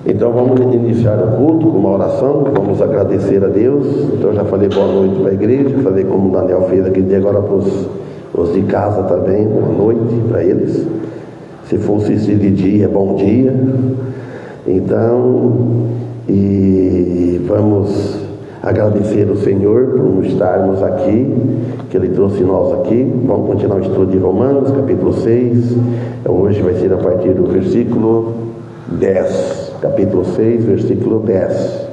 Então vamos iniciar o culto com uma oração, vamos agradecer a Deus. Então já falei boa noite para a igreja, falei como o Daniel fez aquele dia, agora para os de casa também, boa noite para eles. Se fosse de dia, é bom dia. Então, e vamos agradecer o Senhor por estarmos aqui, que Ele trouxe nós aqui. Vamos continuar o estudo de Romanos, capítulo 6. Hoje vai ser a partir do versículo 10. Capítulo 6, versículo 10.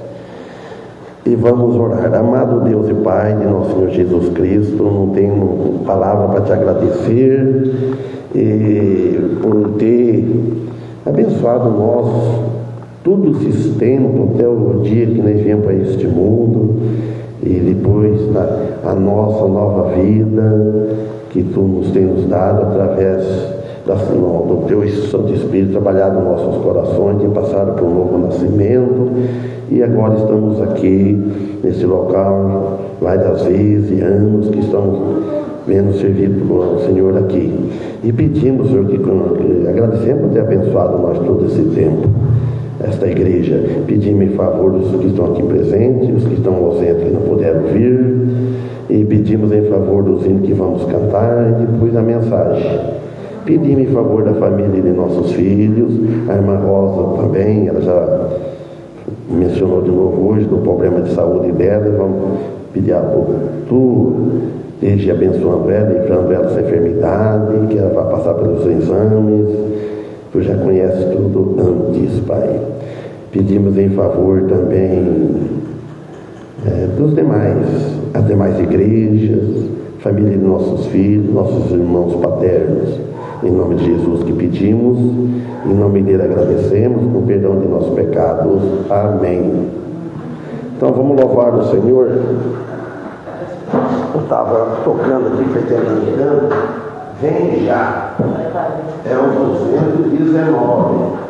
E vamos orar. Amado Deus e Pai de nosso Senhor Jesus Cristo, não tenho palavra para te agradecer por ter abençoado nós todo esse tempo, até o dia que nós viemos para este mundo, e depois a nossa nova vida que Tu nos tens dado através do Teu Santo Espírito trabalhado nos nossos corações, tem passado por um novo nascimento, e agora estamos aqui nesse local várias vezes e anos que estamos vendo servido pelo Senhor aqui, e pedimos, Senhor, que agradecemos por ter abençoado nós todo esse tempo, esta igreja. Pedimos em favor dos que estão aqui presentes, os que estão ausentes que não puderam vir, e pedimos em favor dos hinos que vamos cantar e depois a mensagem. Pedimos em favor da família de nossos filhos, a irmã Rosa também, ela já mencionou de novo hoje do problema de saúde dela, e vamos pedir a Tu esteja abençoando ela, livrando ela dessa enfermidade, que ela vai passar pelos exames. Tu já conheces tudo antes, Pai. Pedimos em favor também dos as demais igrejas, família de nossos filhos, nossos irmãos paternos. Em nome de Jesus que pedimos, em nome dele agradecemos, com perdão de nossos pecados. Amém. Então vamos louvar o Senhor. Eu estava tocando aqui, pretendendo canto. Vem já. É o 219.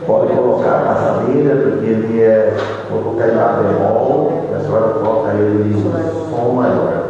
Pode colocar a passadeira, porque ele vou colocar em lá bemol, a senhora coloca ele em som maior.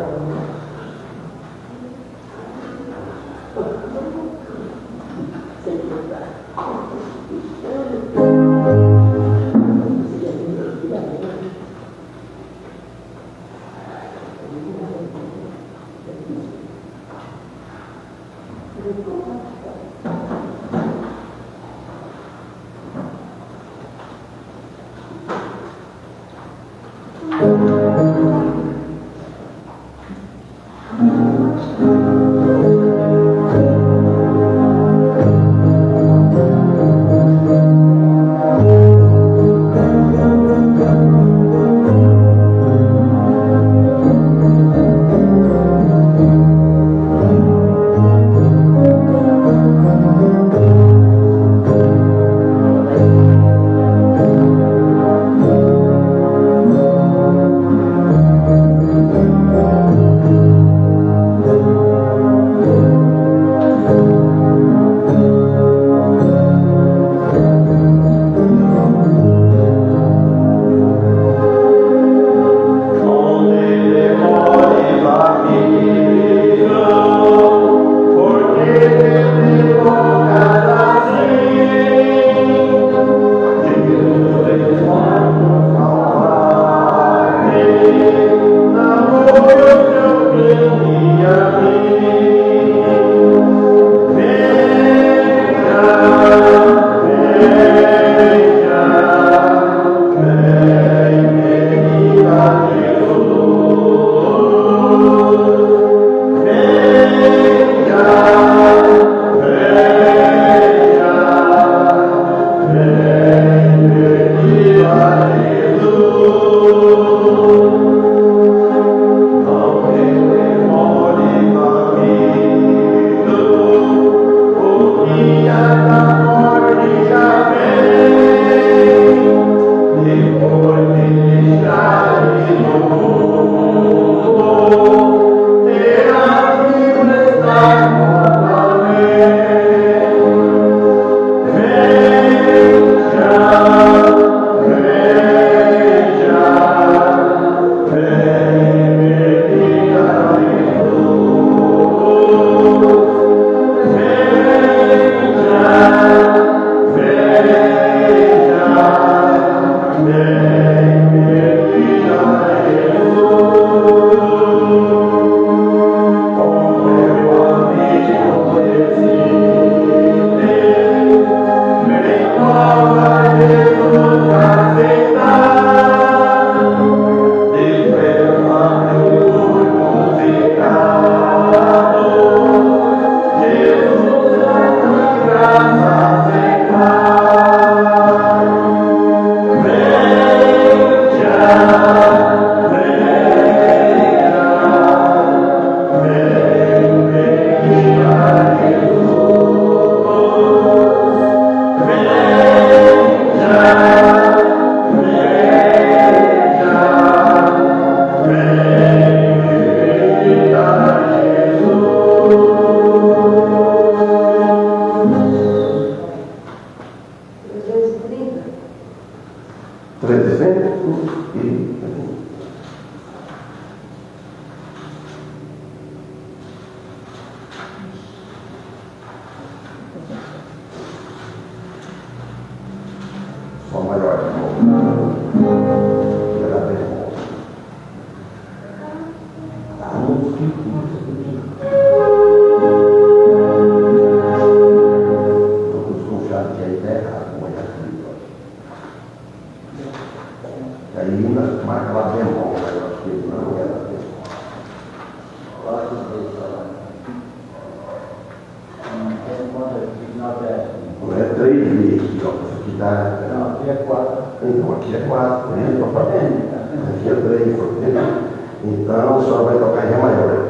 Então, o senhor vai tocar em Ré maior.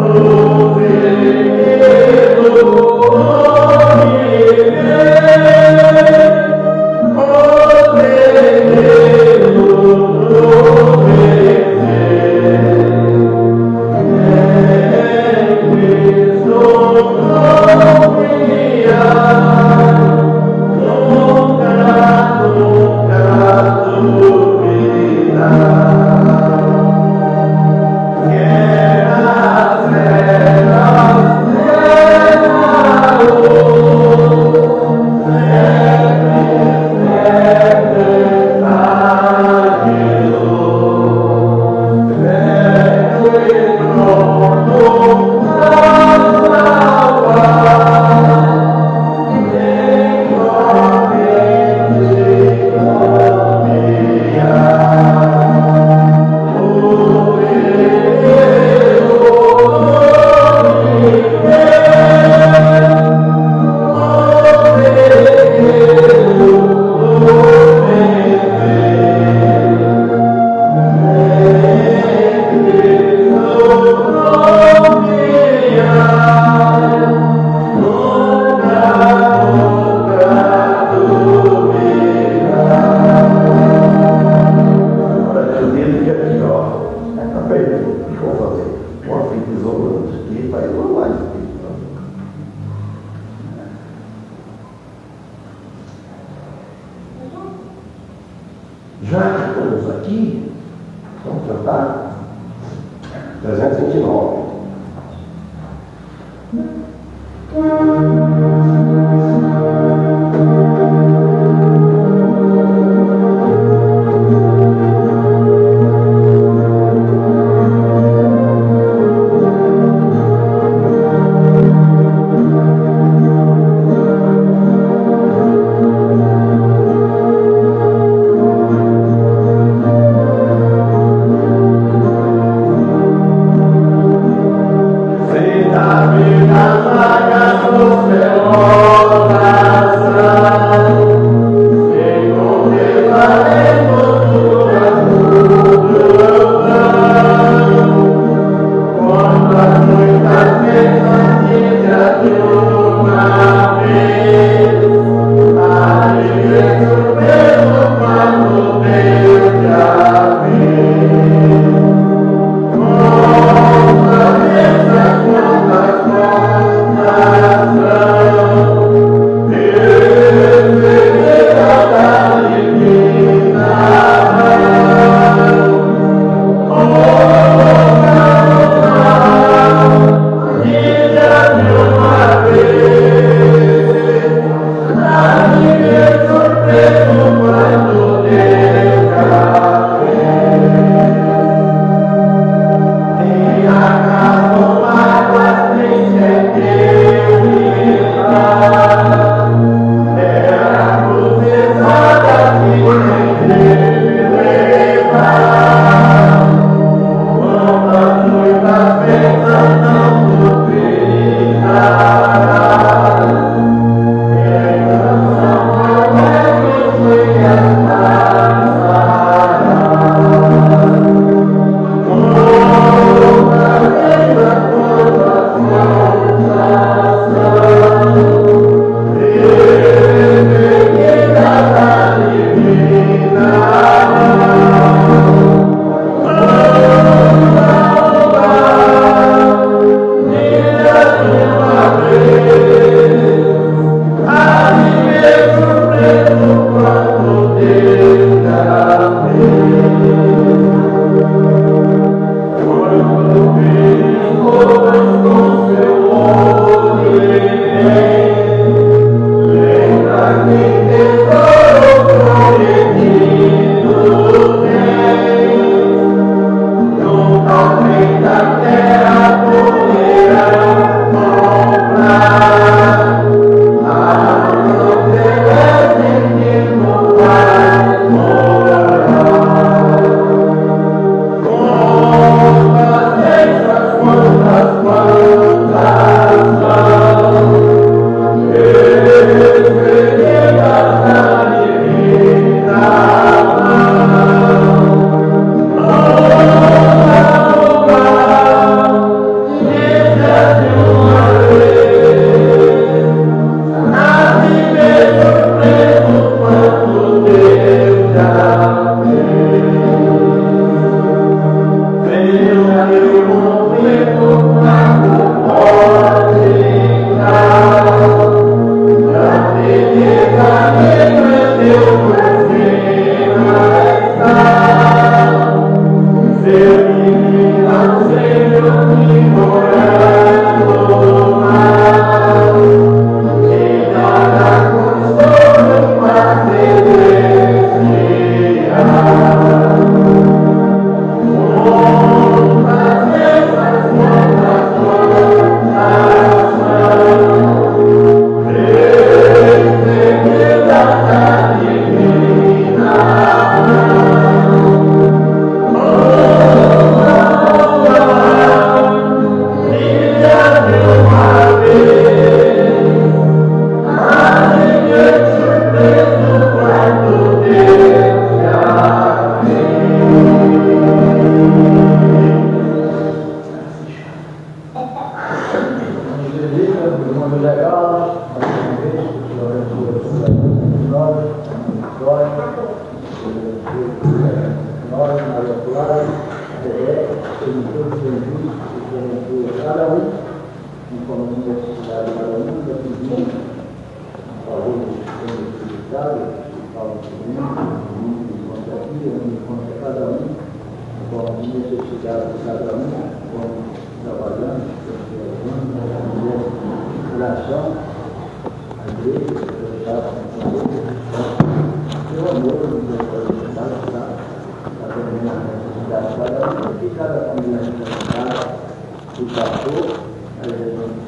Oh Ele vai louvar esse Espírito Santo. Já que estamos aqui, vamos cantar 329. Cada um falando da necessidade para um da cozinha, a favor do sistema tributário, que fala do enquanto aqui, enquanto a cada um, com a necessidade de cada um, como trabalhando, em relação à igreja, o Estado, o amor, o Estado está também a necessidade de cada um, que cada família necessitada, o pastor,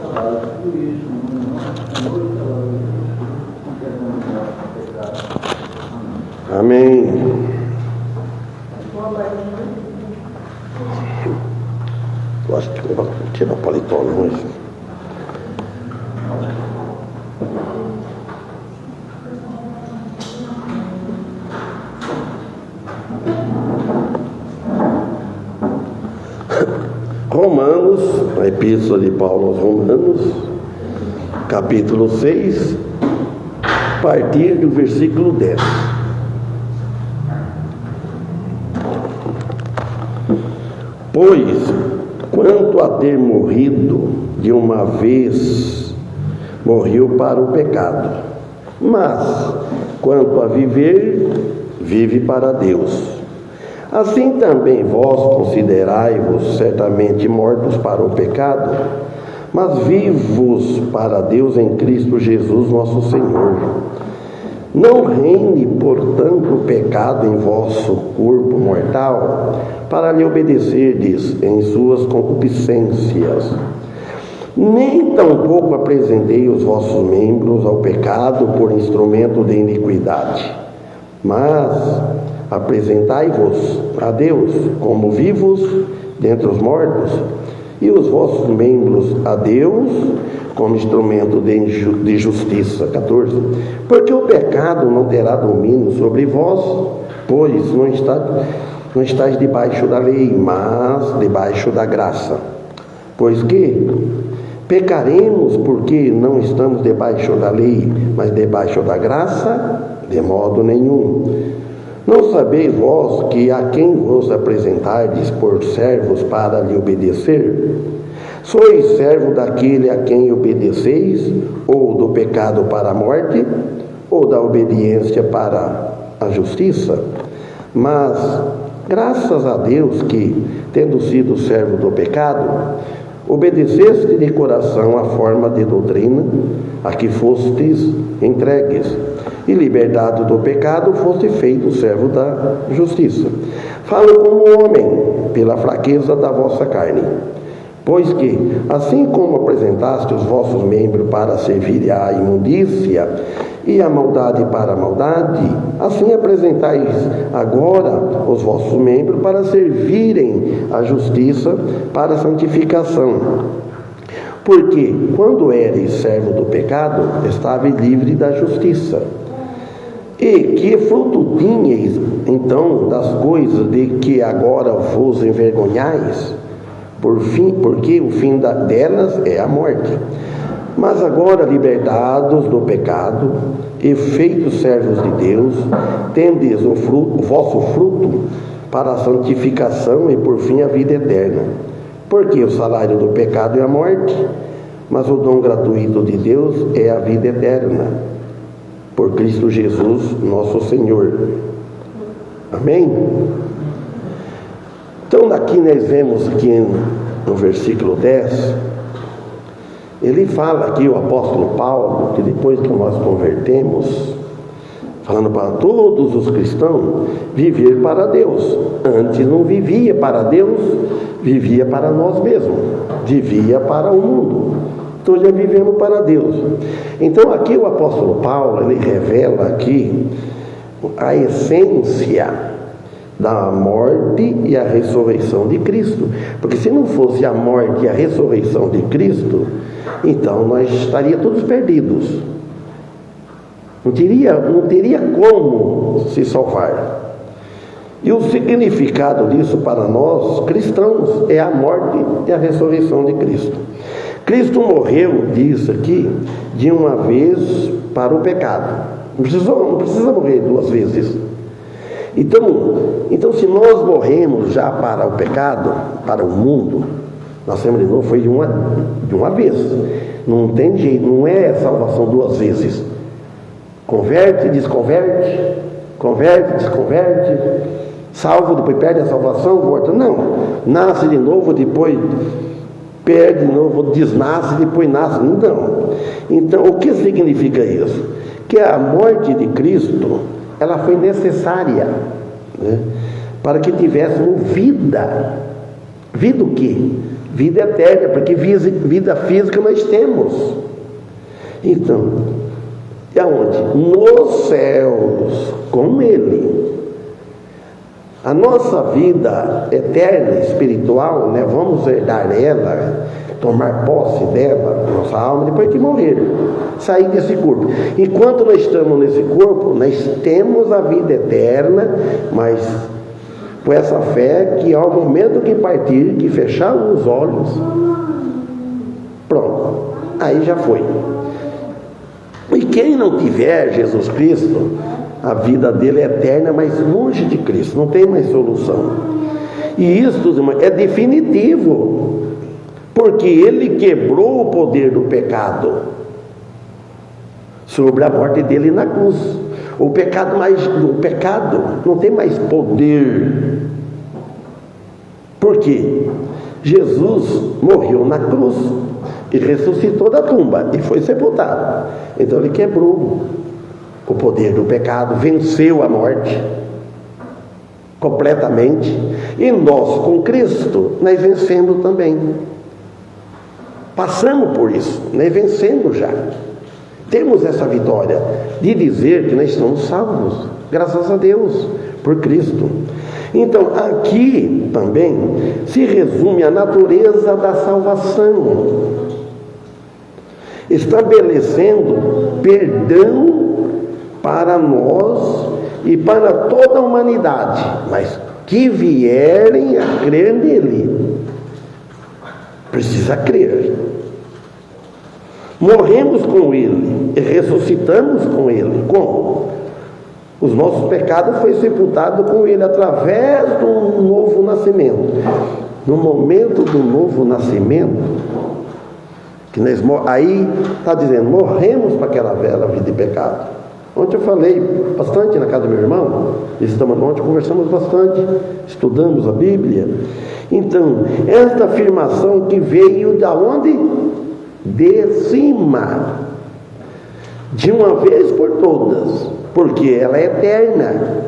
trabalho, tudo isso, muito trabalho, amém. Eu acho que eu vou tirar o paletó, não é? Romanos, a epístola de Paulo aos Romanos, capítulo 6, a partir do versículo 10. Pois, quanto a ter morrido de uma vez, morreu para o pecado, mas, quanto a viver, vive para Deus. Assim também vós considerai-vos certamente mortos para o pecado, mas vivos para Deus em Cristo Jesus nosso Senhor. Não reine, portanto, o pecado em vosso corpo mortal, para lhe obedecerdes em suas concupiscências. Nem tampouco apresentei os vossos membros ao pecado por instrumento de iniquidade, mas apresentai-vos a Deus como vivos dentre os mortos, e os vossos membros a Deus como instrumento de justiça. 14. Porque o pecado não terá domínio sobre vós, pois não estáis debaixo da lei, mas debaixo da graça. Pois que pecaremos porque não estamos debaixo da lei, mas debaixo da graça? De modo nenhum. Não sabeis vós que a quem vos apresentardes por servos para lhe obedecer? Sois servo daquele a quem obedeceis, ou do pecado para a morte, ou da obediência para a justiça? Mas, graças a Deus que, tendo sido servo do pecado, obedeceste de coração a forma de doutrina a que fostes entregues, e libertado do pecado, foste feito servo da justiça. Falo como homem, pela fraqueza da vossa carne. Pois que, assim como apresentaste os vossos membros para servir à imundícia e a maldade para a maldade, assim apresentais agora os vossos membros para servirem à justiça para a santificação. Porque, quando eres servo do pecado, estavas livre da justiça. E que fruto tinhais, então, das coisas de que agora vos envergonhais? Porque o fim delas é a morte. Mas agora, libertados do pecado e feitos servos de Deus, tendes o vosso fruto para a santificação e, por fim, a vida eterna. Porque o salário do pecado é a morte, mas o dom gratuito de Deus é a vida eterna, por Cristo Jesus, nosso Senhor. Amém? Então, aqui nós vemos aqui no versículo 10, ele fala aqui, o apóstolo Paulo, que depois que nós convertemos, falando para todos os cristãos, viver para Deus. Antes não vivia para Deus, vivia para nós mesmos, vivia para o mundo. Então já vivemos para Deus. Então aqui o apóstolo Paulo, ele revela aqui a essência da morte e a ressurreição de Cristo. Porque se não fosse a morte e a ressurreição de Cristo, então nós estaríamos todos perdidos. Não teria como se salvar. E o significado disso para nós, cristãos, é a morte e a ressurreição de Cristo. Cristo morreu, diz aqui, de uma vez para o pecado. Não precisa morrer duas vezes. Então, se nós morremos já para o pecado, para o mundo, Nascemos de novo foi de uma vez. Não tem jeito, não é salvação duas vezes. Converte, desconverte, converte, desconverte, salvo, depois perde a salvação, volta. Não, nasce de novo, depois perde de novo, desnasce, depois nasce. Não. Então, o que significa isso? Que a morte de Cristo, ela foi necessária, né, para que tivéssemos vida. Vida o quê? Vida eterna, porque vida física nós temos. Então, e aonde? Nos céus, com Ele. A nossa vida eterna, espiritual, né, vamos herdar ela, tomar posse dela, nossa alma, depois de morrer, sair desse corpo. Enquanto nós estamos nesse corpo, nós temos a vida eterna, mas com essa fé que ao momento que partir, que fechar os olhos, pronto, aí já foi. E quem não tiver Jesus Cristo, a vida dele é eterna, mas longe de Cristo, não tem mais solução. E isso, irmão, é definitivo, porque ele quebrou o poder do pecado sobre a morte dele na cruz. O pecado não tem mais poder. Por quê? Jesus morreu na cruz e ressuscitou da tumba e foi sepultado. Então ele quebrou o poder do pecado, venceu a morte completamente. E nós, com Cristo, nós vencemos também. Passamos por isso, nós vencemos já. Temos essa vitória de dizer que nós estamos salvos, graças a Deus, por Cristo. Então, aqui também se resume a natureza da salvação, estabelecendo perdão para nós e para toda a humanidade, mas que vierem a crer nele. Precisa crer. Morremos com ele e ressuscitamos com ele. Como? Os nossos pecados foram sepultados com ele através do novo nascimento. No momento do novo nascimento, que nós, aí está dizendo, morremos para aquela velha vida de pecado. Ontem eu falei bastante na casa do meu irmão, ontem conversamos bastante, estudamos a Bíblia. Então, esta afirmação que veio de onde? De cima, de uma vez por todas, porque ela é eterna,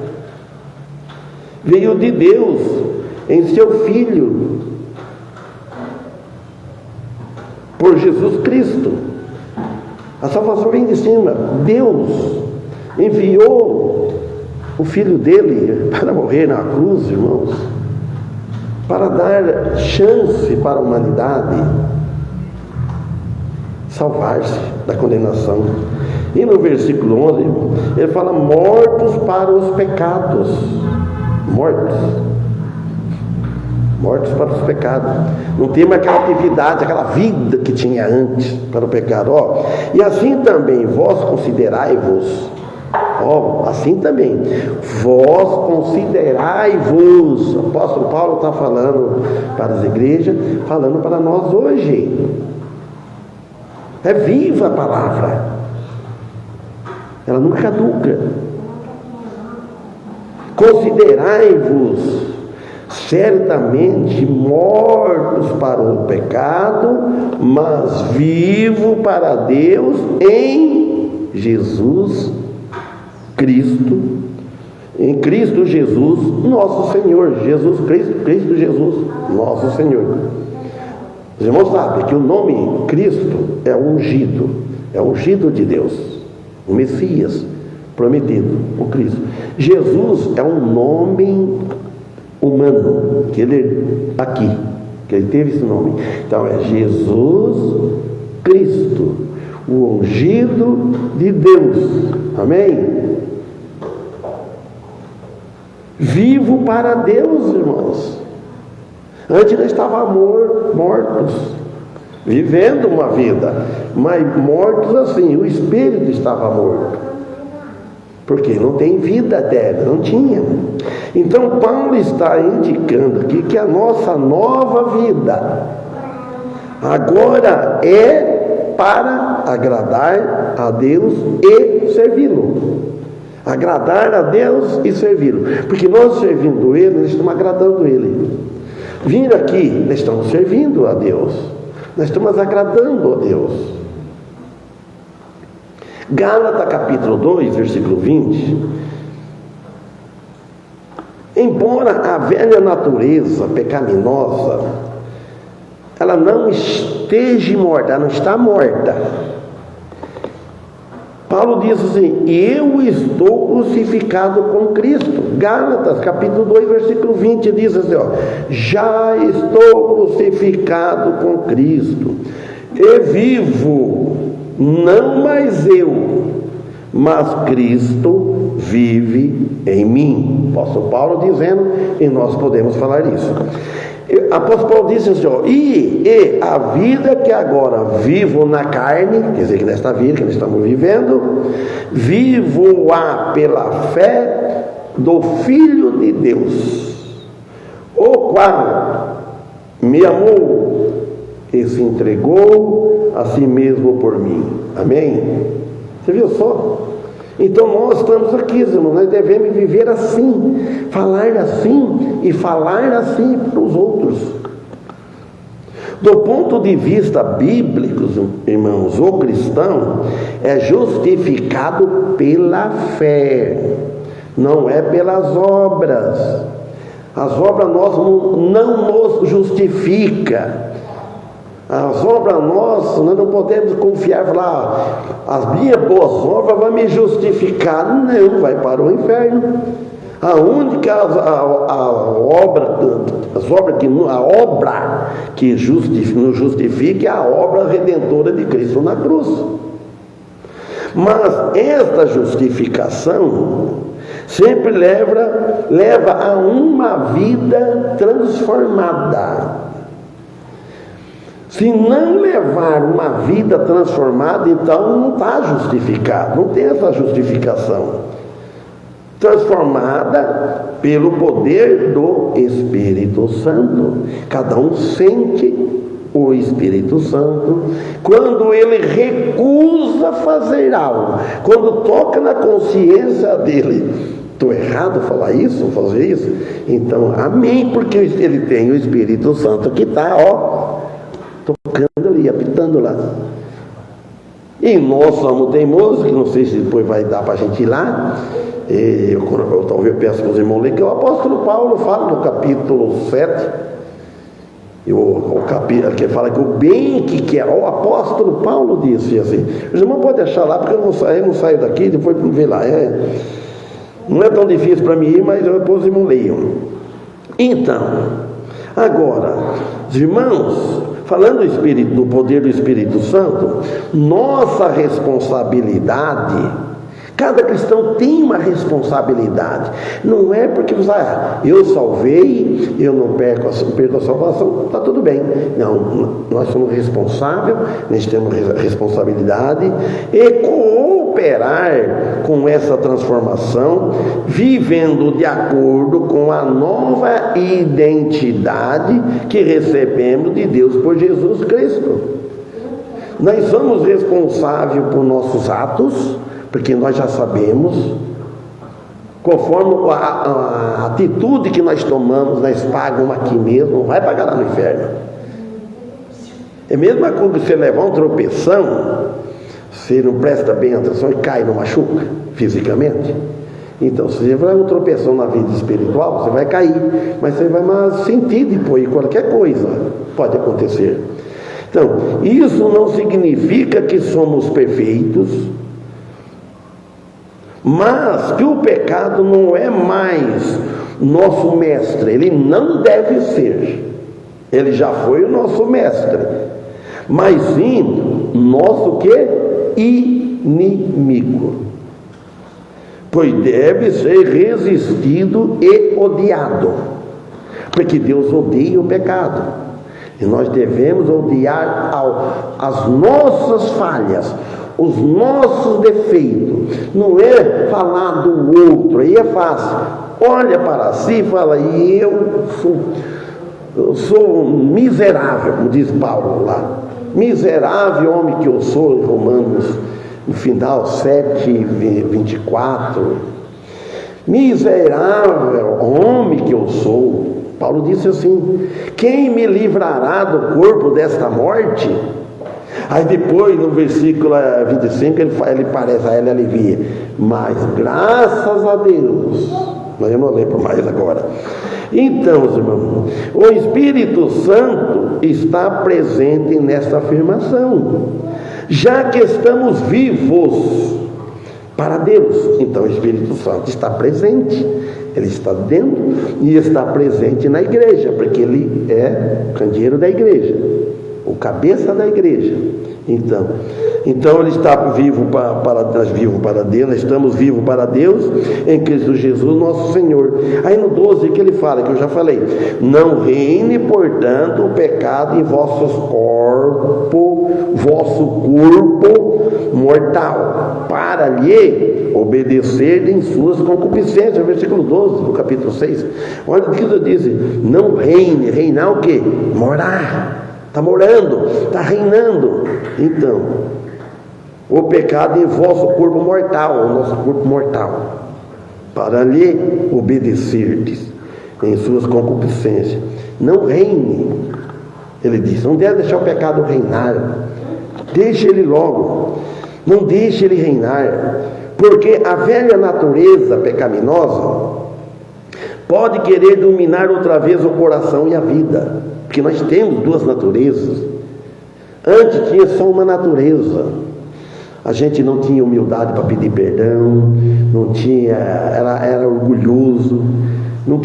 veio de Deus em seu Filho, por Jesus Cristo. A salvação vem de cima. Deus enviou o Filho dele para morrer na cruz, irmãos, para dar chance para a humanidade salvar-se da condenação. E no versículo 11, ele fala, mortos para os pecados. Mortos para os pecados. Não tem mais aquela atividade, aquela vida que tinha antes para o pecado. E assim também, vós considerai-vos. Assim também, vós considerai-vos. O apóstolo Paulo está falando para as igrejas, falando para nós hoje. É viva a palavra, ela nunca caduca. Considerai-vos certamente mortos para o pecado, mas vivos para Deus em Jesus Cristo, em Cristo Jesus, nosso Senhor. Jesus Cristo Jesus, nosso Senhor. Os irmãos sabem que o nome Cristo é ungido de Deus, o Messias prometido, o Cristo. Jesus é um nome humano, que ele teve esse nome. Então é Jesus Cristo, o ungido de Deus. Amém? Vivo para Deus, irmãos. Antes nós estávamos mortos, vivendo uma vida, mas mortos assim, o espírito estava morto, porque não tem vida eterna, não tinha. Então Paulo está indicando aqui que a nossa nova vida Agora é para agradar a Deus e servi-lo. Agradar a Deus e servi-lo. Porque nós servindo Ele, nós estamos agradando Ele. Vir aqui, nós estamos servindo a Deus. Nós estamos agradando a Deus. Gálatas capítulo 2, versículo 20. Embora a velha natureza pecaminosa, ela não esteja morta, ela não está morta. Paulo diz assim: eu estou crucificado com Cristo. Gálatas capítulo 2, versículo 20 diz assim, já estou crucificado com Cristo, e vivo, não mais eu, mas Cristo vive em mim. Apóstolo Paulo dizendo, e nós podemos falar isso. Apóstolo Paulo disse assim, e a vida que agora vivo na carne, quer dizer que nesta vida que nós estamos vivendo, vivo-a pela fé do Filho de Deus, o qual me amou e se entregou a si mesmo por mim. Amém? Você viu só? Então nós estamos aqui, irmãos, nós devemos viver assim, falar assim e falar assim para os outros. Do ponto de vista bíblico, irmãos, o cristão é justificado pela fé, não é pelas obras. As obras não nos justificam. As obras nossas, nós não podemos confiar, falar, as minhas boas obras vão me justificar. Não, vai para o inferno. A única obra que nos justifica é a obra redentora de Cristo na cruz. Mas esta justificação sempre leva a uma vida transformada. Se não levar uma vida transformada, então não está justificado, não tem essa justificação. Transformada pelo poder do Espírito Santo. Cada um sente o Espírito Santo quando ele recusa fazer algo, quando toca na consciência dele. Estou errado falar isso, fazer isso? Então, amém, porque ele tem o Espírito Santo que está, tocando ali, apitando lá. E nós somos teimosos, que não sei se depois vai dar para a gente ir lá. Eu talvez peço para os irmãos lerem, que o apóstolo Paulo fala no capítulo 7, o capítulo que fala que o bem que quer, o apóstolo Paulo disse assim, os irmãos podem achar lá, porque eu não saio daqui, depois não ver lá. Não é tão difícil para mim ir, mas depois os irmãos leiam. Então, agora, os irmãos, falando do poder do Espírito Santo, nossa responsabilidade, cada cristão tem uma responsabilidade. Não é porque você, eu salvei, eu não perco a salvação, está tudo bem. Não, nós somos responsáveis, nós temos responsabilidade e cooperar com essa transformação, vivendo de acordo com a nova identidade que recebemos de Deus por Jesus Cristo. Nós somos responsáveis por nossos atos, porque nós já sabemos, conforme a atitude que nós tomamos, nós pagamos aqui mesmo, não vai pagar lá no inferno. É a mesma coisa que você levar um tropeção, você não presta bem atenção e cai, não machuca fisicamente. Então, se você vai um tropeção na vida espiritual, você vai cair, mas você vai sentir depois, qualquer coisa pode acontecer. Então, isso não significa que somos perfeitos, mas que o pecado não é mais nosso mestre, ele não deve ser, ele já foi o nosso mestre, mas sim nosso inimigo, pois deve ser resistido e odiado, porque Deus odeia o pecado, e nós devemos odiar as nossas falhas, os nossos defeitos. Não é falar do outro, aí é fácil. Olha para si e fala, eu sou Eu sou miserável, como diz Paulo lá. Miserável homem que eu sou, em Romanos, no final 7:24. Miserável homem que eu sou. Paulo disse assim: quem me livrará do corpo desta morte? Aí depois, no versículo 25, ele parece, aí ele alivia: mas graças a Deus. Mas eu não lembro mais agora. Então, irmãos, o Espírito Santo está presente nessa afirmação. Já que estamos vivos para Deus, então o Espírito Santo está presente. Ele está dentro e está presente na igreja, porque ele é o candeeiro da igreja, o cabeça da igreja. Então ele está vivo para Deus, nós estamos vivos para Deus em Cristo Jesus, nosso Senhor. Aí no 12 que ele fala, que eu já falei: não reine, portanto, o pecado em vosso corpo mortal, para lhe obedecer em suas concupiscências. Versículo 12 do capítulo 6. Olha o que Deus diz: não reine. Reinar o quê? Morar. Está morando, está reinando. Então, o pecado em vosso corpo mortal, o nosso corpo mortal, para lhe obedecerdes em suas concupiscências. Não reine. Ele diz: não deve deixar o pecado reinar. Deixe ele logo. Não deixe ele reinar. Porque a velha natureza pecaminosa pode querer dominar outra vez o coração e a vida. Porque nós temos duas naturezas. Antes tinha só uma natureza. A gente não tinha humildade para pedir perdão, não tinha, era orgulhoso, não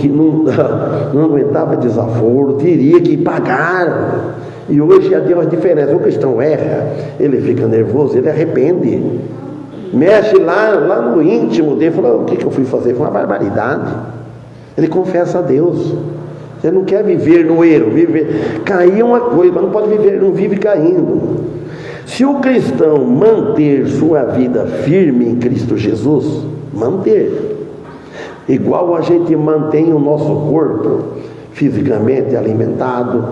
aguentava desaforo, teria que pagar. E hoje deu uma diferença. O cristão erra, ele fica nervoso, ele arrepende, mexe lá no íntimo dele, fala: o que eu fui fazer? Foi uma barbaridade. Ele confessa a Deus. Você não quer viver no erro, cair é uma coisa, mas não pode viver, não vive caindo. Se o cristão manter sua vida firme em Cristo Jesus, igual a gente mantém o nosso corpo fisicamente alimentado,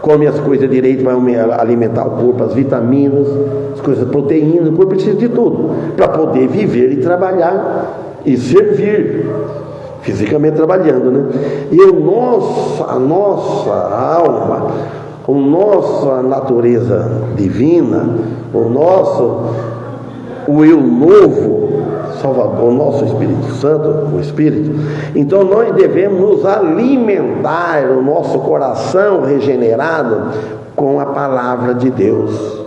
come as coisas direito para alimentar o corpo, as vitaminas, as coisas, proteínas, o corpo precisa de tudo para poder viver e trabalhar e servir. Fisicamente trabalhando, né? E a nossa alma, a nossa natureza divina, o eu novo, Salvador, o nosso Espírito Santo, o Espírito. Então nós devemos nos alimentar, o nosso coração regenerado, com a palavra de Deus,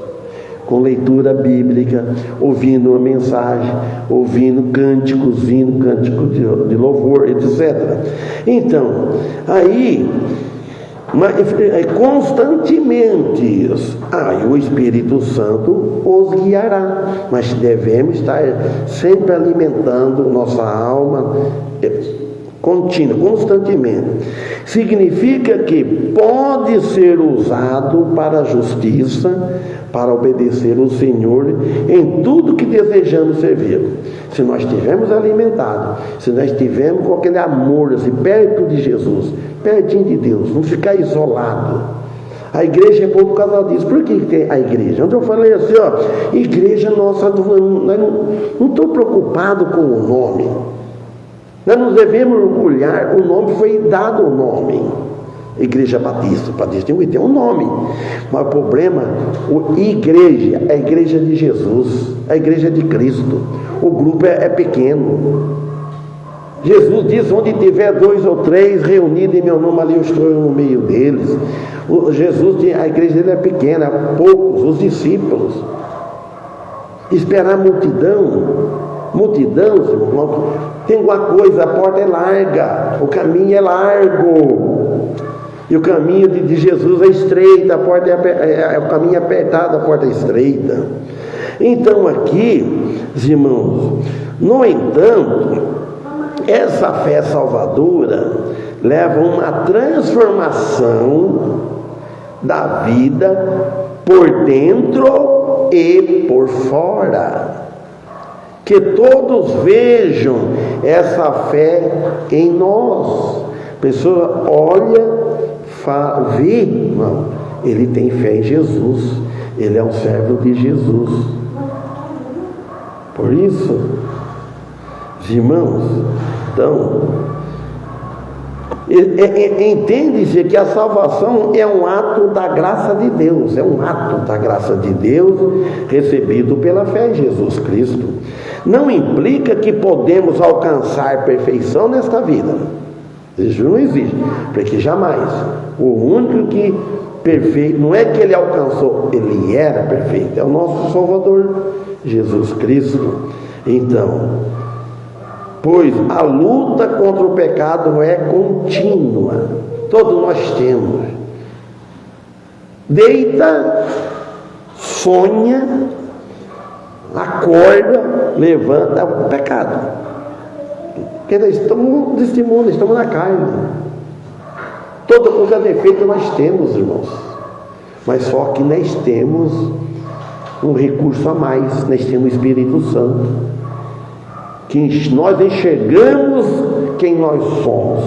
com leitura bíblica, ouvindo uma mensagem, ouvindo cânticos, de louvor, etc. Então, aí, constantemente, o Espírito Santo os guiará, mas devemos estar sempre alimentando nossa alma, constantemente. Significa que pode ser usado para a justiça, para obedecer o Senhor em tudo que desejamos servir. Se nós estivermos alimentados, se nós estivermos com aquele amor assim, perto de Jesus, pertinho de Deus, não ficar isolado. A igreja é boa por causa disso. Por que tem a igreja? Onde eu falei assim, igreja nossa, não estou preocupado com o nome. Nós nos devemos orgulhar, o nome foi dado o nome. Igreja Batista tem um nome, mas o problema, igreja, é a igreja de Jesus, a igreja de Cristo. O grupo é pequeno. Jesus diz: onde tiver 2 ou 3 reunidos em meu nome, ali eu estou no meio deles. A igreja dele é pequena, poucos, os discípulos. Esperar multidão, irmão, tem uma coisa: a porta é larga, o caminho é largo. E o caminho de Jesus é estreito, o caminho é apertado, a porta é estreita. Então aqui, irmãos, no entanto, essa fé salvadora leva a uma transformação da vida por dentro e por fora. Que todos vejam essa fé em nós. A pessoa olha vê, não, ele tem fé em Jesus, ele é um servo de Jesus. Por isso, irmãos, então, entende-se que a salvação é um ato da graça de Deus, é um ato da graça de Deus recebido pela fé em Jesus Cristo. Não implica que podemos alcançar perfeição nesta vida. Isso não existe, porque jamais. O único que perfeito, não é que ele alcançou, ele era perfeito, é o nosso Salvador, Jesus Cristo. Então, pois a luta contra o pecado é contínua, todos nós temos. Deita, sonha, acorda, levanta, o pecado. Porque nós estamos deste mundo, estamos na carne. Toda coisa defeito nós temos, irmãos. Mas só que nós temos um recurso a mais, nós temos o Espírito Santo. Que nós enxergamos quem nós somos.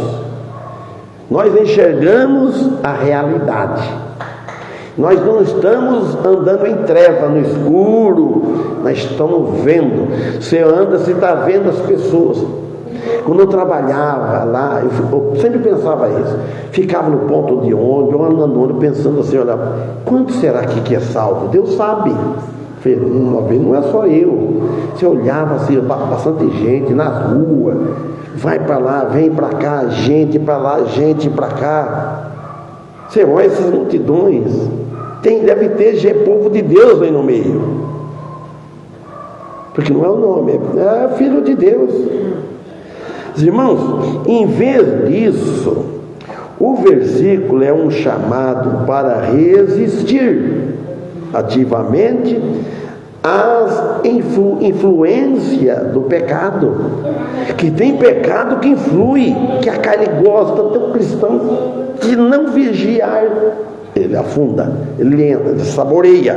Nós enxergamos a realidade. Nós não estamos andando em treva, no escuro. Nós estamos vendo. Você anda, você está vendo as pessoas. Quando eu trabalhava lá, eu sempre pensava isso. Ficava no ponto de ônibus, ou andando pensando assim, olha, quanto será que é salvo? Deus sabe. Uma vez não é só eu. Você olhava assim, bastante gente nas ruas, vai para lá, vem para cá, gente para lá, gente para cá. Você olha essas multidões, deve ter povo de Deus aí no meio, porque não é o nome, é filho de Deus. Irmãos, em vez disso, o versículo é um chamado para resistir ativamente às influência do pecado. Que tem pecado que influi, que a carne gosta. Tem um cristão que não vigiar, ele afunda, ele entra, ele saboreia,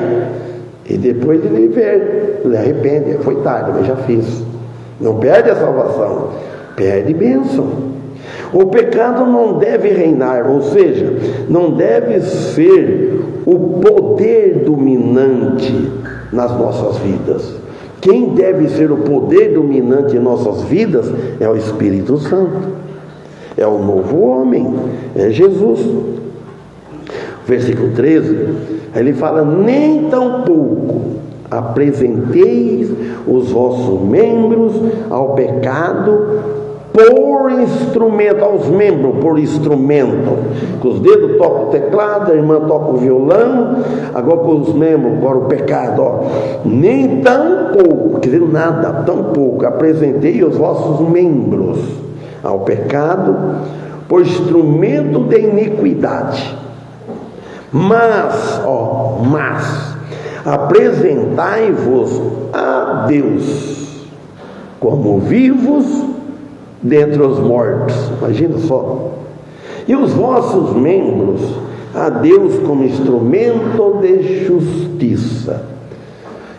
e depois ele vê, ele arrepende, foi tarde, mas já fiz. Não perde a salvação, perde bênção. O pecado não deve reinar, ou seja, não deve ser o poder dominante nas nossas vidas. Quem deve ser o poder dominante em nossas vidas é o Espírito Santo, é o novo homem, é Jesus. Versículo 13, ele fala: nem tampouco apresenteis os vossos membros ao pecado por instrumento, aos membros por instrumento. Com os dedos toca o teclado, a irmã toca o violão, agora com os membros, agora o pecado, ó. Nem tampouco, quer dizer, nada, tampouco apresentei os vossos membros ao pecado por instrumento de iniquidade. Mas apresentai-vos a Deus como vivos dentre os mortos. Imagina só. E os vossos membros a Deus como instrumento de justiça.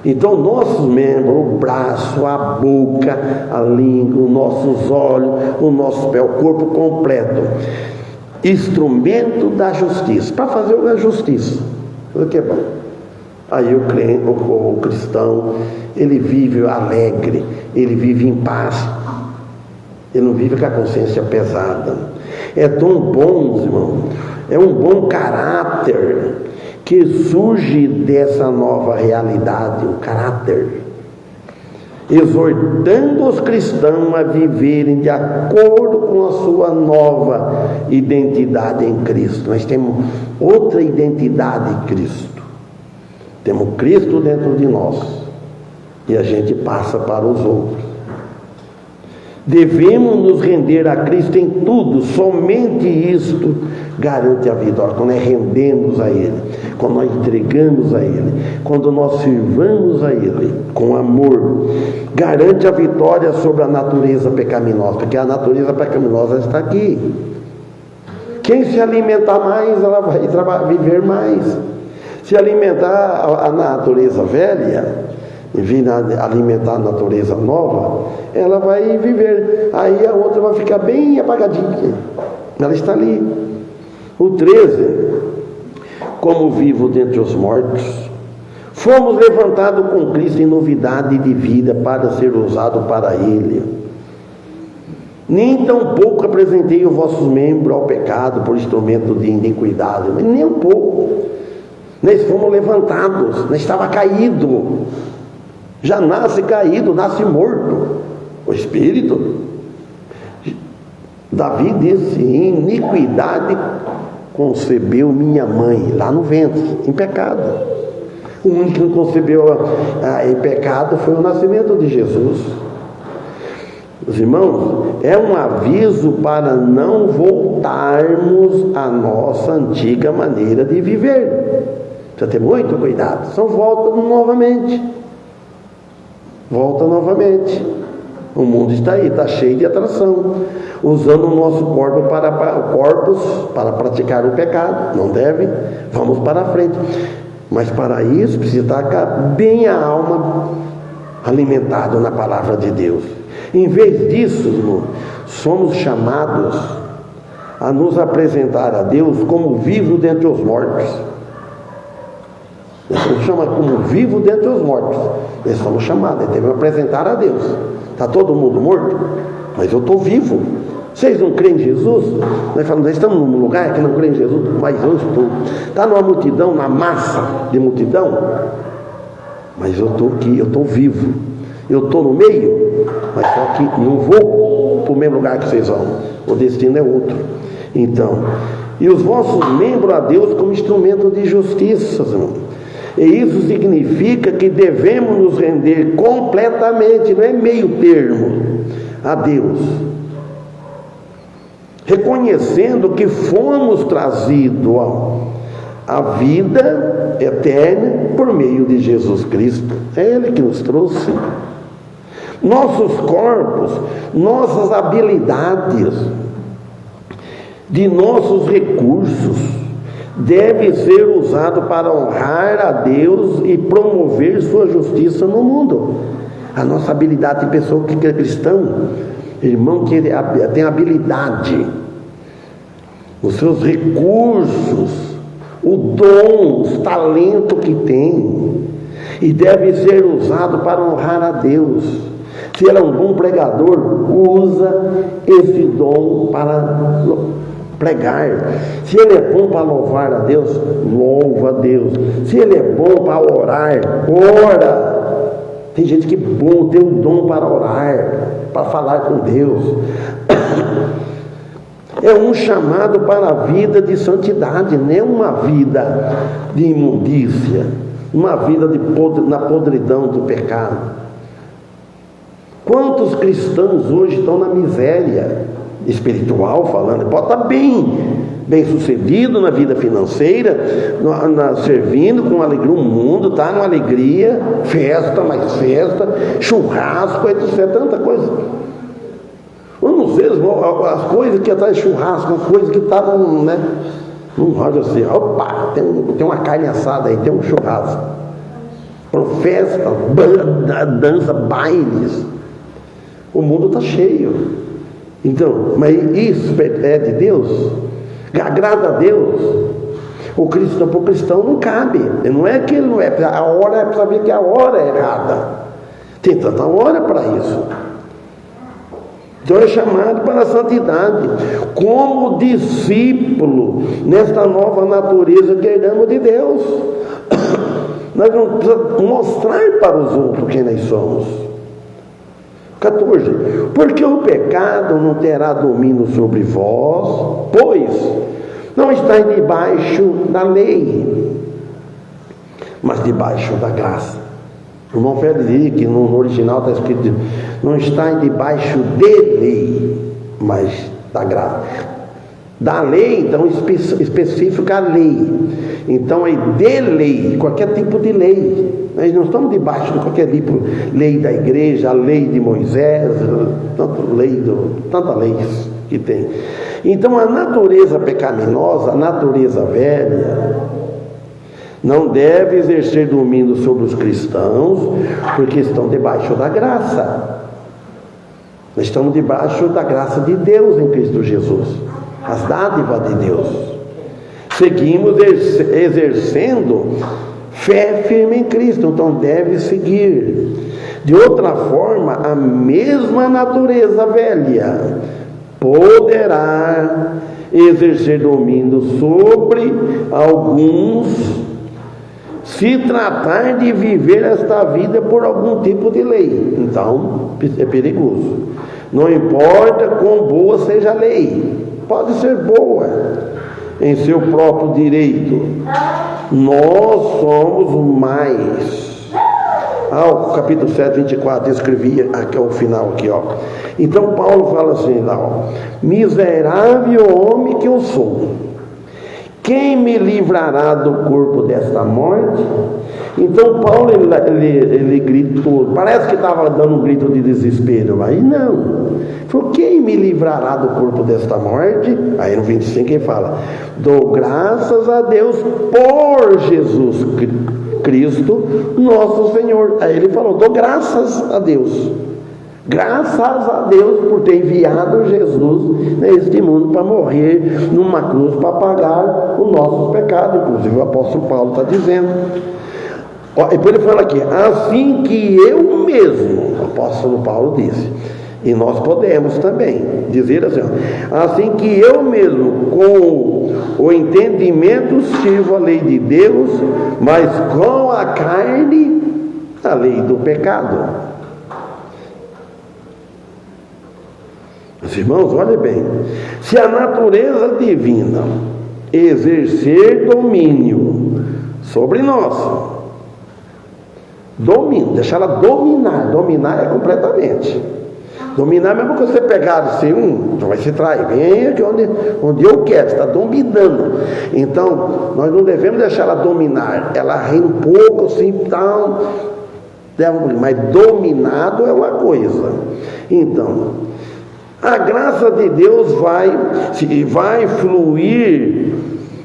Então nossos membros, o braço, a boca, a língua, os nossos olhos, o nosso pé, o corpo completo, instrumento da justiça, para fazer a justiça. O que é bom? Aí o crente, o cristão, ele vive alegre, ele vive em paz, ele não vive com a consciência pesada. É tão bom, irmão, é um bom caráter que surge dessa nova realidade, o caráter, exortando os cristãos a viverem de acordo com a sua nova identidade em Cristo. Nós temos outra identidade em Cristo, temos Cristo dentro de nós, e a gente passa para os outros. Devemos nos render a Cristo em tudo, somente isto garante a vitória. Quando nós rendemos a Ele, quando nós entregamos a Ele, quando nós servamos a Ele com amor, garante a vitória sobre a natureza pecaminosa, porque a natureza pecaminosa está aqui. Quem se alimentar mais, ela vai viver mais. Se alimentar a natureza velha e vir alimentar a natureza nova, ela vai viver. Aí a outra vai ficar bem apagadinha. Ela está ali. O 13, como vivo dentre os mortos, fomos levantados com Cristo em novidade de vida para ser usado para Ele. Nem tampouco apresentei os vossos membros ao pecado por instrumento de iniquidade, mas nem um pouco. Nós fomos levantados, nós estava caído, já nasce caído, nasce morto. O Espírito, Davi disse, em iniquidade concebeu minha mãe, lá no ventre, em pecado. O único que não concebeu em pecado foi o nascimento de Jesus. Os irmãos, é um aviso para não voltarmos à nossa antiga maneira de viver. Precisa ter muito cuidado. Só volta novamente. Volta novamente. O mundo está aí, está cheio de atração, usando o nosso corpo para praticar o pecado. Não deve? Vamos para a frente. Mas para isso precisa estar bem a alma alimentada na palavra de Deus. Em vez disso, irmão, somos chamados a nos apresentar a Deus como vivo dentre os mortos. Nós somos chamados como vivo dentre os mortos. Nós somos chamados, devemos apresentar a Deus. Está todo mundo morto? Mas eu estou vivo. Vocês não creem em Jesus? Nós falamos, nós estamos num lugar que não creem em Jesus, mas eu estou. Está numa multidão, na massa de multidão, mas eu estou aqui, eu estou vivo. Eu estou no meio, mas só que não vou para o mesmo lugar que vocês vão. O destino é outro. Então, e os vossos membros a Deus como instrumento de justiça, irmão. E isso significa que devemos nos render completamente, não é meio termo, a Deus. Reconhecendo que fomos trazidos à vida eterna por meio de Jesus Cristo. É Ele que nos trouxe. Nossos corpos, nossas habilidades, de nossos recursos, deve ser usado para honrar a Deus e promover sua justiça no mundo. A nossa habilidade de pessoa que é cristão, irmão que tem habilidade, os seus recursos, o dom, os talentos que tem, e deve ser usado para honrar a Deus. Se ele é um bom pregador, usa esse dom para pregar. Se ele é bom para louvar a Deus, louva a Deus. Se ele é bom para orar, ora. Tem gente que é bom, tem um dom para orar, para falar com Deus. É um chamado para a vida de santidade, não é uma vida de imundícia, uma vida na podridão do pecado. Quantos cristãos hoje estão na miséria espiritual, falando, pode estar bem sucedido na vida financeira, servindo com alegria, o mundo está numa alegria, festa, mais festa, churrasco, etc, tanta coisa. Vamos ver as coisas que está em churrasco, as coisas que está num rádio assim, opa, tem uma carne assada aí, tem um churrasco, festa, dança, bailes, o mundo está cheio. Então, mas isso é de Deus? Agrada a Deus? O cristão para o cristão não cabe. Não é que ele não é, a hora é para saber que a hora é errada. Tem tanta hora para isso. Então é chamado para a santidade, como discípulo nesta nova natureza que herdamos de Deus. Nós vamos precisar mostrar para os outros quem nós somos. 14. Porque o pecado não terá domínio sobre vós, pois não estáis debaixo da lei, mas debaixo da graça. O irmão Frederico, que no original está escrito, não estáis debaixo de lei, mas da graça. Da lei, então, específica a lei. Então, é de lei, qualquer tipo de lei. Nós não estamos debaixo de qualquer tipo, lei da igreja, a lei de Moisés, tanta lei que tem. Então, a natureza pecaminosa, a natureza velha, não deve exercer domínio sobre os cristãos, porque estão debaixo da graça. Nós estamos debaixo da graça de Deus em Cristo Jesus. As dádivas de Deus. seguimos exercendo fé firme em Cristo, então deve seguir. De outra forma, a mesma natureza velha poderá exercer domínio sobre alguns, se tratar de viver esta vida por algum tipo de lei. Então, é perigoso. Não importa quão boa seja a lei, pode ser boa em seu próprio direito. Nós somos mais. O capítulo 7, 24, eu escrevi aqui ao final aqui, ó. Então Paulo fala assim lá, ó: miserável homem que eu sou, quem me livrará do corpo desta morte? Então Paulo ele gritou, parece que estava dando um grito de desespero, mas não. Falou: quem me livrará do corpo desta morte? Aí no 25 ele fala: dou graças a Deus por Jesus Cristo, nosso Senhor. Aí ele falou: dou graças a Deus. Graças a Deus por ter enviado Jesus neste mundo para morrer numa cruz para pagar os nossos pecados. Inclusive o apóstolo Paulo está dizendo. Depois ele fala aqui: assim que eu mesmo, o apóstolo Paulo disse, e nós podemos também dizer assim, assim que eu mesmo, com o entendimento, sirvo a lei de Deus, mas com a carne, a lei do pecado. Meus irmãos, olhem bem, se a natureza divina exercer domínio sobre nós, domínio, deixar ela dominar é completamente. Dominar é mesmo que você pegar assim, vai se trair, vem aqui onde eu quero, está dominando. Então, nós não devemos deixar ela dominar, ela ri um pouco assim, tal, mas dominado é uma coisa. Então, a graça de Deus vai fluir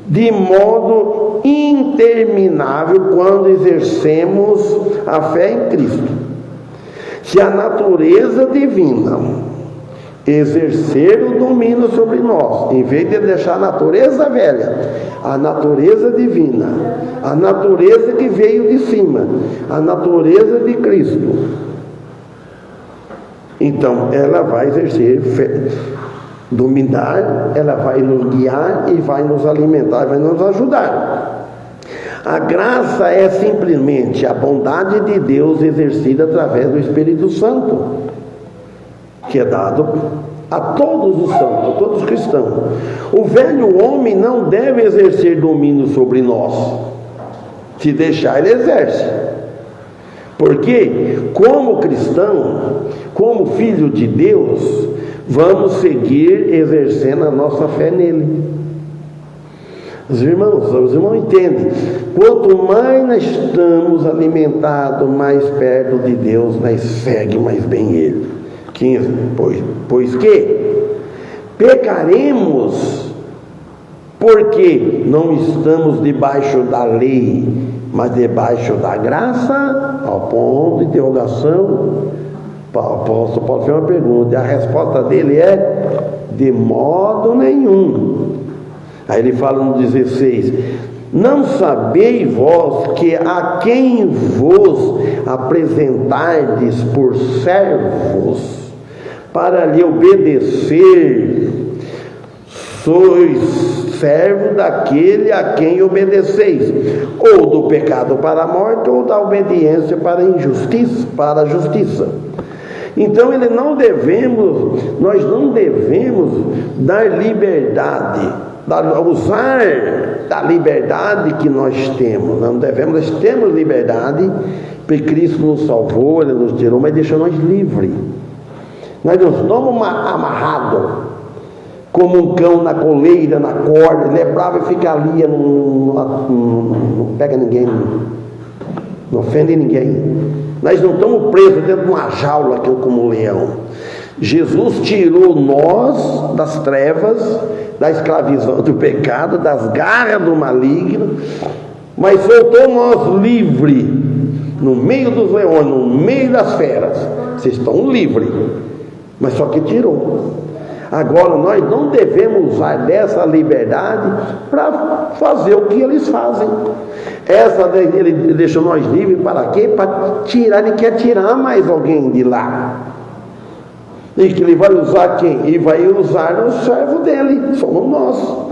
de modo interminável quando exercemos a fé em Cristo. Se a natureza divina exercer o domínio sobre nós, em vez de deixar a natureza velha, a natureza divina, a natureza que veio de cima, a natureza de Cristo, então ela vai exercer fé, dominar, ela vai nos guiar e vai nos alimentar, vai nos ajudar. A graça é simplesmente a bondade de Deus exercida através do Espírito Santo, que é dado a todos os santos, a todos os cristãos. O velho homem não deve exercer domínio sobre nós. Se deixar, ele exerce. Porque, como cristão, como filho de Deus, vamos seguir exercendo a nossa fé nele. Os irmãos entendem. Quanto mais nós estamos alimentados, mais perto de Deus, nós segue mais bem Ele. 15. Pois que pecaremos, porque não estamos debaixo da lei, mas debaixo da graça, ao ponto de interrogação. O apóstolo Paulo fez uma pergunta, e a resposta dele é: de modo nenhum. Aí ele fala no 16: não sabeis vós que a quem vos apresentardes por servos para lhe obedecer, sois servo daquele a quem obedeceis, ou do pecado para a morte, ou da obediência para a justiça. Então nós não devemos dar liberdade, usar da liberdade que nós temos. Nós temos liberdade, porque Cristo nos salvou, Ele nos tirou, mas deixou nós livres. Nós não estamos amarrados como um cão na coleira, na corda. Ele é bravo e fica ali, não pega ninguém, não ofende ninguém. Nós não estamos presos dentro de uma jaula como um leão. Jesus tirou nós das trevas, da escravidão do pecado, das garras do maligno, mas soltou nós livre no meio dos leões, no meio das feras. Vocês estão livres, mas só que tirou. Agora, nós não devemos usar dessa liberdade para fazer o que eles fazem. Ele deixou nós livres para quê? Para tirar, ele quer tirar mais alguém de lá. E que ele vai usar quem? Ele vai usar o servo dele, somos nós.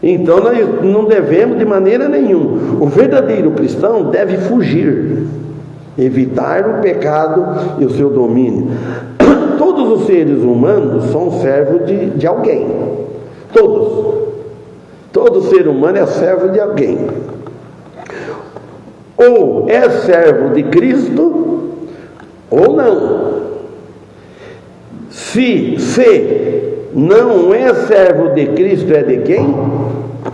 Então nós não devemos de maneira nenhuma. O verdadeiro cristão deve fugir, evitar o pecado e o seu domínio. Todos os seres humanos são servos de alguém. Todo ser humano é servo de alguém. Ou é servo de Cristo, ou não. Se não é servo de Cristo, é de quem?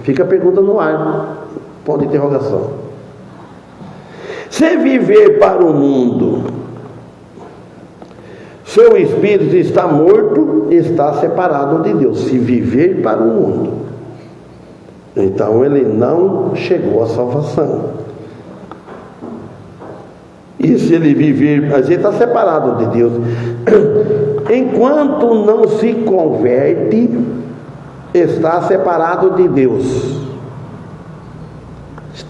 Fica a pergunta no ar, ponto de interrogação. Se viver para o mundo, seu espírito está morto, está separado de Deus. Se viver para o mundo, então ele não chegou à salvação. E se ele viver, mas ele está separado de Deus. Enquanto não se converte, está separado de Deus,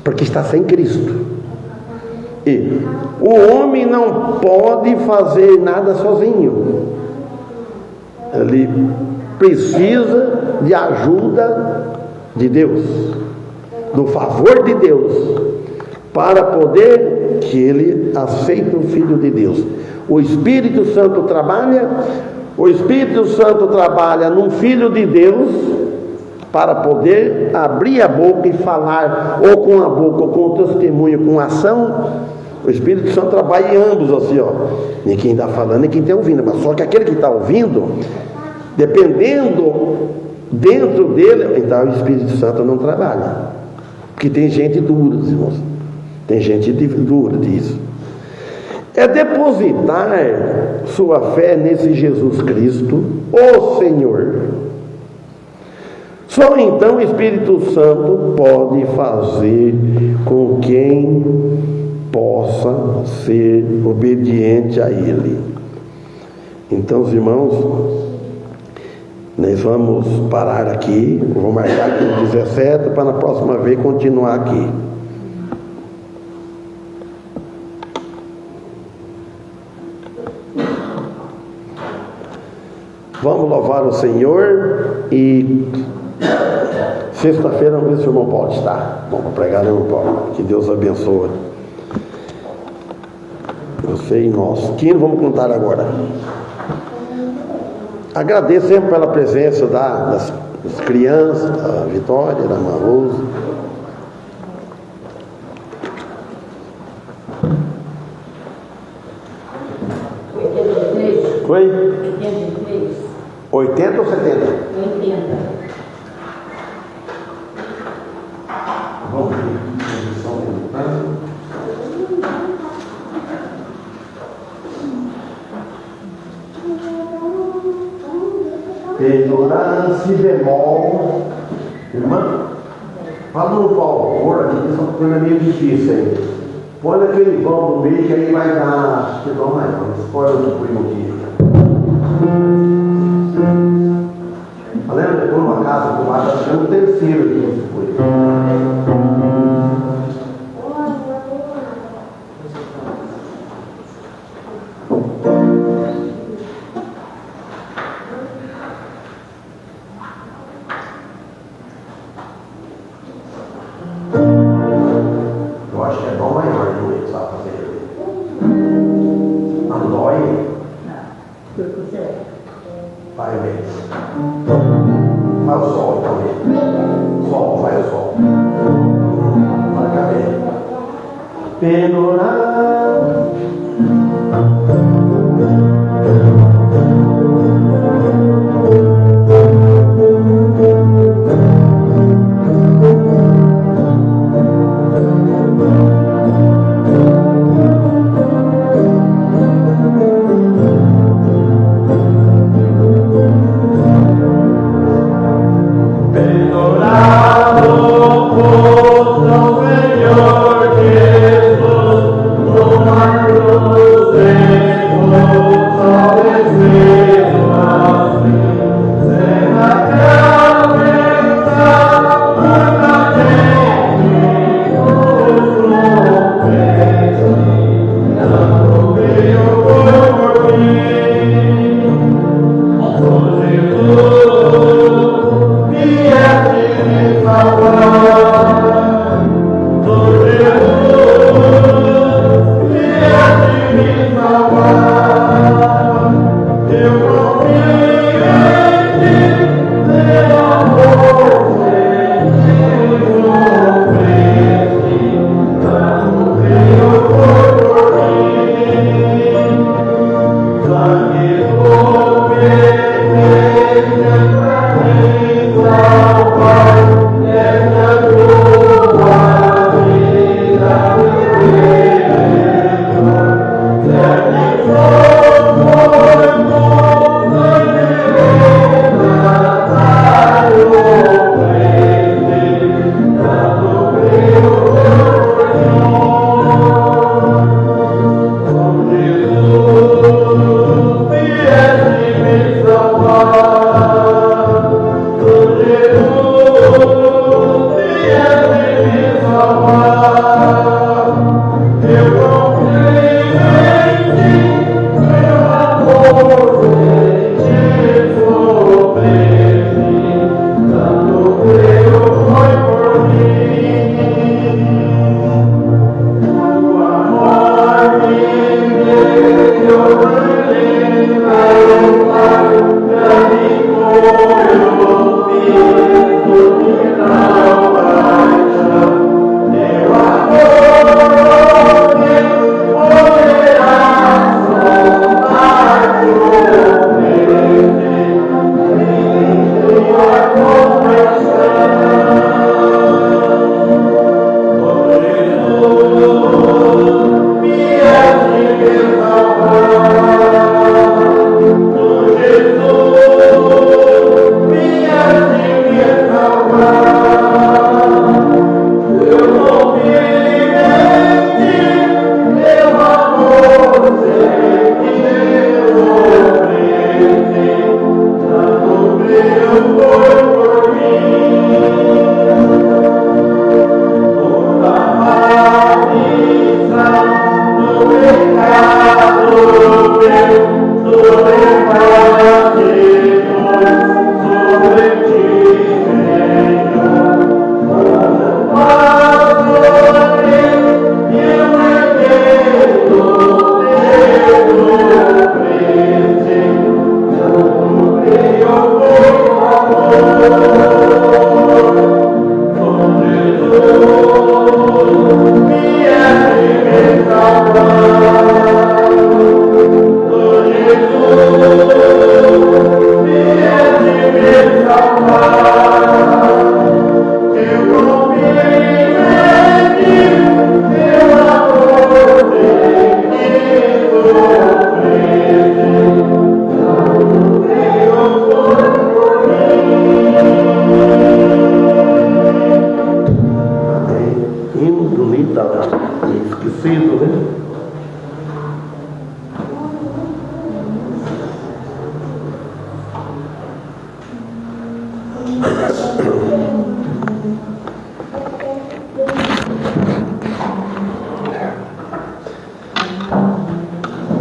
porque está sem Cristo. E o homem não pode fazer nada sozinho. Ele precisa de ajuda de Deus, do favor de Deus, para poder que ele aceite o Filho de Deus. O Espírito Santo trabalha num Filho de Deus para poder abrir a boca e falar, ou com a boca, ou com o testemunho, com a ação. O Espírito Santo trabalha em ambos, assim, ó. Nem quem está falando, nem quem está ouvindo. Mas só que aquele que está ouvindo, dependendo dentro dele, então o Espírito Santo não trabalha. Porque tem gente dura, irmãos. Tem gente dura disso. É depositar sua fé nesse Jesus Cristo, o Senhor. Só então o Espírito Santo pode fazer com quem possa ser obediente a Ele. Então, os irmãos, nós vamos parar aqui. Eu vou marcar aqui o 17 para na próxima vez continuar aqui. Vamos louvar o Senhor e sexta-feira vamos ver se o irmão Paulo está. Vamos pregar o irmão Paulo. Que Deus abençoe. Você e nós. Quem vamos contar agora? Agradeço sempre pela presença das crianças, da Vitória, da Maroso. Foi? 80 ou 70? 80. Vamos ver. Pendurar si bemol. Irmã? Fala no favor, aqui que são coisa meio difícil aí. Põe aquele vão no meio que aí vai dar. Que dó mais não. Escolhe outro primo aqui. Lembra depois uma casa por baixo, achando o terceiro que você foi. Eu acho que é dó maior do que sabe fazer. Não dói? Não. Vai ver. Faz o sol também. Sol, faz o sol. Vai caber. Pendurar. Senhor Jesus, no mar cruz,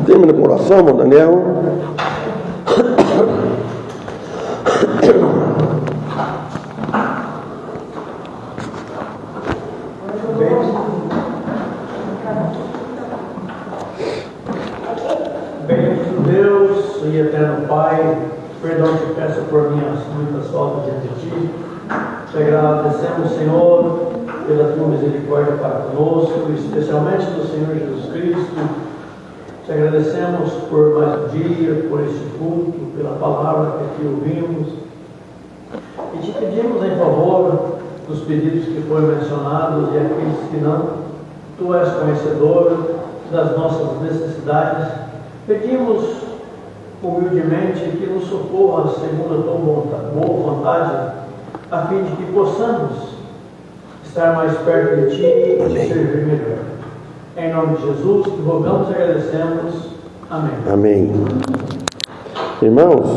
Termina com oração, irmão Daniel. Bendito Deus e eterno Pai, perdão te peço por minhas muitas faltas diante de ti. Te agradecemos, Senhor, pela tua misericórdia para conosco, especialmente do Senhor Jesus Cristo. Te agradecemos por mais um dia, por este culto, pela palavra que aqui ouvimos. E te pedimos em favor dos pedidos que foram mencionados e aqueles que não. Tu és conhecedor das nossas necessidades. Pedimos humildemente que nos socorra segundo a tua boa vontade, a fim de que possamos estar mais perto de ti e servir melhor. Em nome de Jesus, rogamos e agradecemos. Amém. Amém. Irmãos,